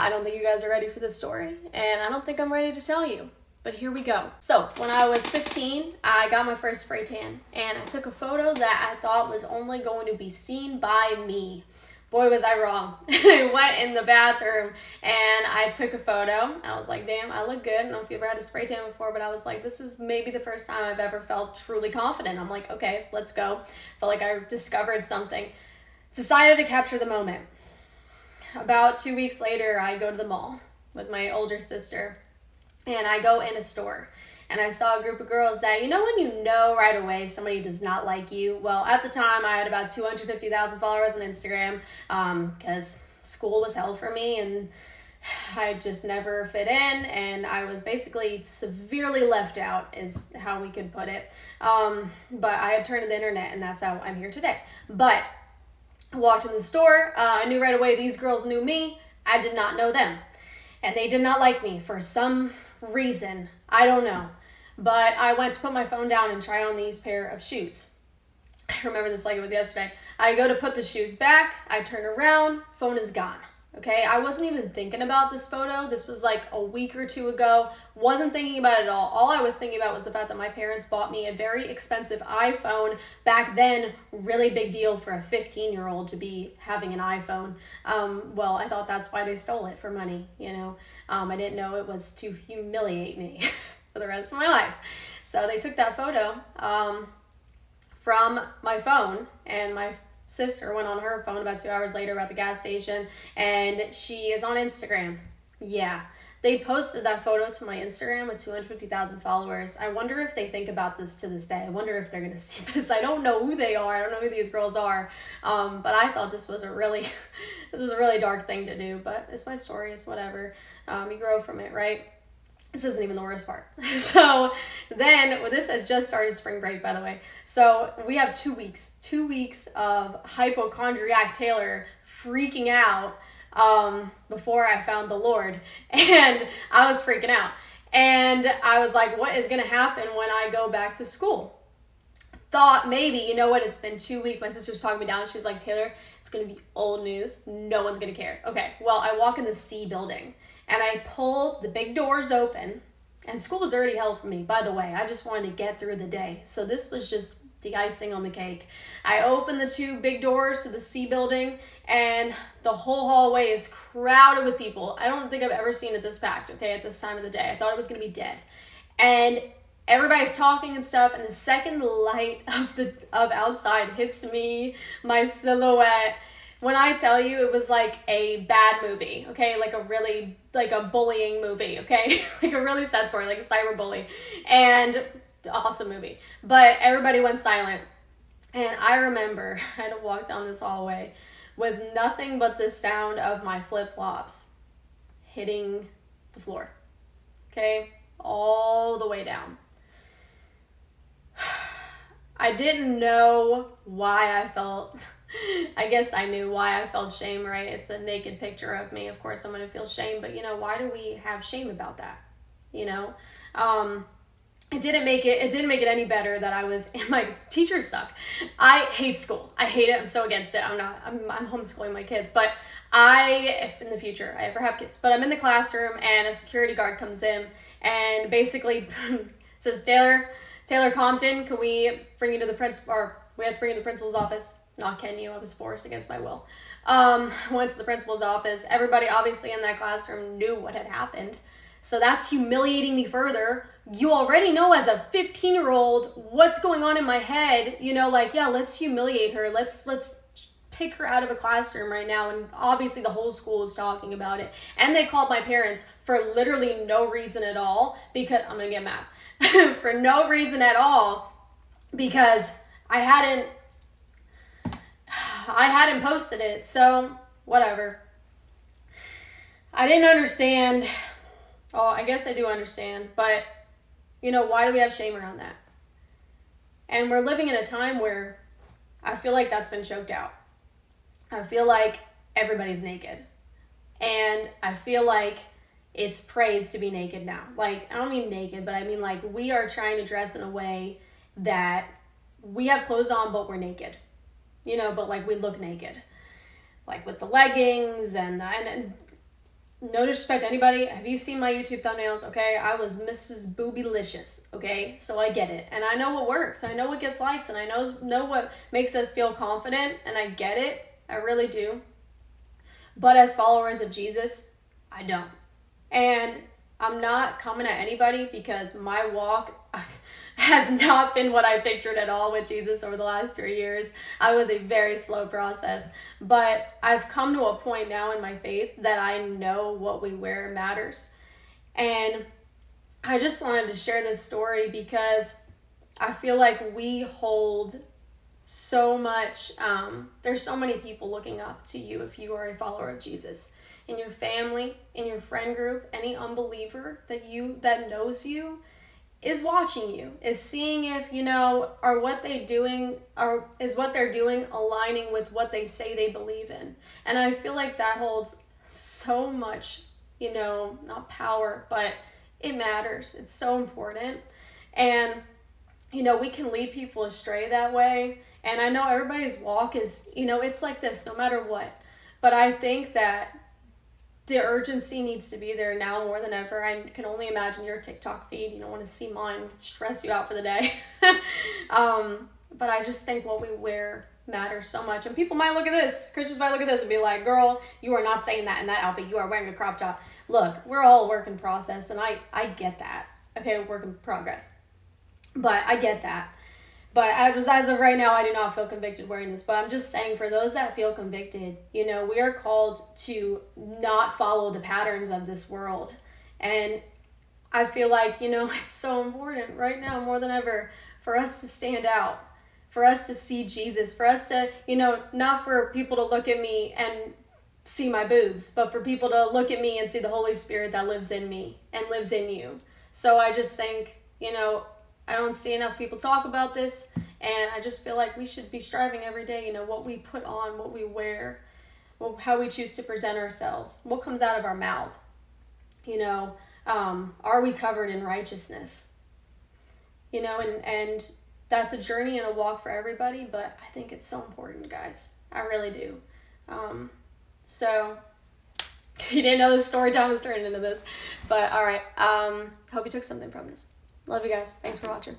I don't think you guys are ready for this story, and I don't think I'm ready to tell you. But here we go. So when I was 15, I got my first spray tan, and I took a photo that I thought was only going to be seen by me. Boy, was I wrong. I went in the bathroom and I took a photo. I was like, damn, I look good. I don't know if you ever had a spray tan before, but I was like, this is maybe the first time I've ever felt truly confident. I'm like, okay, let's go. Felt like I discovered something. Decided to capture the moment. About 2 weeks later, I go to the mall with my older sister, and I go in a store. And I saw a group of girls that, you know when you know right away somebody does not like you? Well, at the time, I had about 250,000 followers on Instagram because school was hell for me and I just never fit in, and I was basically severely left out is how we could put it. But I had turned to the internet, and that's how I'm here today. But I walked in the store. I knew right away these girls knew me. I did not know them. And they did not like me for some reason. I don't know. But I went to put my phone down and try on these pair of shoes. I remember this like it was yesterday. I go to put the shoes back. I turn around. Phone is gone. Okay, I wasn't even thinking about this photo. This was like a week or two ago. Wasn't thinking about it at all. All I was thinking about was the fact that my parents bought me a very expensive iPhone. Back then, really big deal for a 15-year-old to be having an iPhone. Well, I thought that's why they stole it, for money, you know. I didn't know it was to humiliate me for the rest of my life. So they took that photo from my phone, and my sister went on her phone about 2 hours later at the gas station, and she is on Instagram. Yeah, they posted that photo to my Instagram with 250,000 followers. I wonder if they think about this to this day. I wonder if they're gonna see this. I don't know who they are. I don't know who these girls are. But I thought this was a really dark thing to do. But it's my story. It's whatever. You grow from it, right? This isn't even the worst part. So then, well, this has just started spring break, by the way. So we have 2 weeks of hypochondriac Taylor freaking out before I found the Lord. And I was freaking out. And I was like, what is going to happen when I go back to school? Thought maybe, you know what, it's been 2 weeks. My sister's talking me down. She's like, Taylor, it's going to be old news. No one's going to care. Okay, well, I walk in the C building. And I pull the big doors open, and school was already hell for me, by the way. I just wanted to get through the day. So this was just the icing on the cake. I open the two big doors to the C building, and the whole hallway is crowded with people. I don't think I've ever seen it this packed, okay, at this time of the day. I thought it was going to be dead. And everybody's talking and stuff, and the second light of outside hits me, my silhouette, when I tell you it was like a bad movie, okay? Like a bullying movie, okay? Like a really sad story, like a cyberbully. And awesome movie. But everybody went silent. And I remember I had to walk down this hallway with nothing but the sound of my flip-flops hitting the floor, okay? All the way down. I didn't know why I felt... I guess I knew why I felt shame, right? It's a naked picture of me. Of course I'm going to feel shame, but you know, why do we have shame about that? You know, it didn't make it any better that I was, and my teachers suck. I hate school. I hate it. I'm so against it. I'm homeschooling my kids, but if in the future I ever have kids, but I'm in the classroom and a security guard comes in and basically says, Taylor Compton, can we bring you to the principal, or we have to bring you to the principal's office? Not can you, I was forced against my will. Went to the principal's office. Everybody obviously in that classroom knew what had happened. So that's humiliating me further. You already know as a 15-year-old what's going on in my head. You know, like, yeah, let's humiliate her. Let's pick her out of a classroom right now. And obviously the whole school is talking about it. And they called my parents for literally no reason at all, because I'm gonna get mad. For no reason at all, because I hadn't posted it, so whatever. I didn't understand. Oh, I guess I do understand, but you know, why do we have shame around that? And we're living in a time where I feel like that's been choked out. I feel like everybody's naked. And I feel like it's praised to be naked now. Like, I don't mean naked, but I mean like we are trying to dress in a way that we have clothes on, but we're naked. You know, but like we look naked, like with the leggings and no disrespect to anybody. Have you seen my YouTube thumbnails? Okay, I was Mrs. Boobylicious. Okay, so I get it, and I know what works. I know what gets likes, and I know what makes us feel confident, and I get it. I really do. But as followers of Jesus, I don't. And I'm not coming at anybody because my walk has not been what I pictured at all with Jesus over the last 3 years. I was a very slow process, but I've come to a point now in my faith that I know what we wear matters. And I just wanted to share this story because I feel like we hold so much, there's so many people looking up to you if you are a follower of Jesus. In your family, in your friend group, any unbeliever that knows you is watching you, is seeing if, are what they doing, or is what they're doing aligning with what they say they believe in. And I feel like that holds so much, not power, but it matters. It's so important. And, we can lead people astray that way. And I know everybody's walk is, it's like this no matter what. But I think that the urgency needs to be there now more than ever. I can only imagine your TikTok feed. You don't want to see mine stress you out for the day. But I just think what we wear matters so much. And people might look at this, Christians might look at this and be like, girl, you are not saying that in that outfit. You are wearing a crop top. Look, we're all a work in process, and I get that. Okay, work in progress. But I get that. But as of right now, I do not feel convicted wearing this. But I'm just saying, for those that feel convicted, we are called to not follow the patterns of this world. And I feel like, it's so important right now more than ever for us to stand out, for us to see Jesus, for us to, not for people to look at me and see my boobs, but for people to look at me and see the Holy Spirit that lives in me and lives in you. So I just think, I don't see enough people talk about this, and I just feel like we should be striving every day, what we put on, what we wear, how we choose to present ourselves, what comes out of our mouth, are we covered in righteousness, and that's a journey and a walk for everybody, but I think it's so important, guys. I really do. So you didn't know the story time was turning into this, but all right. Hope you took something from this. Love you guys. Thanks for watching.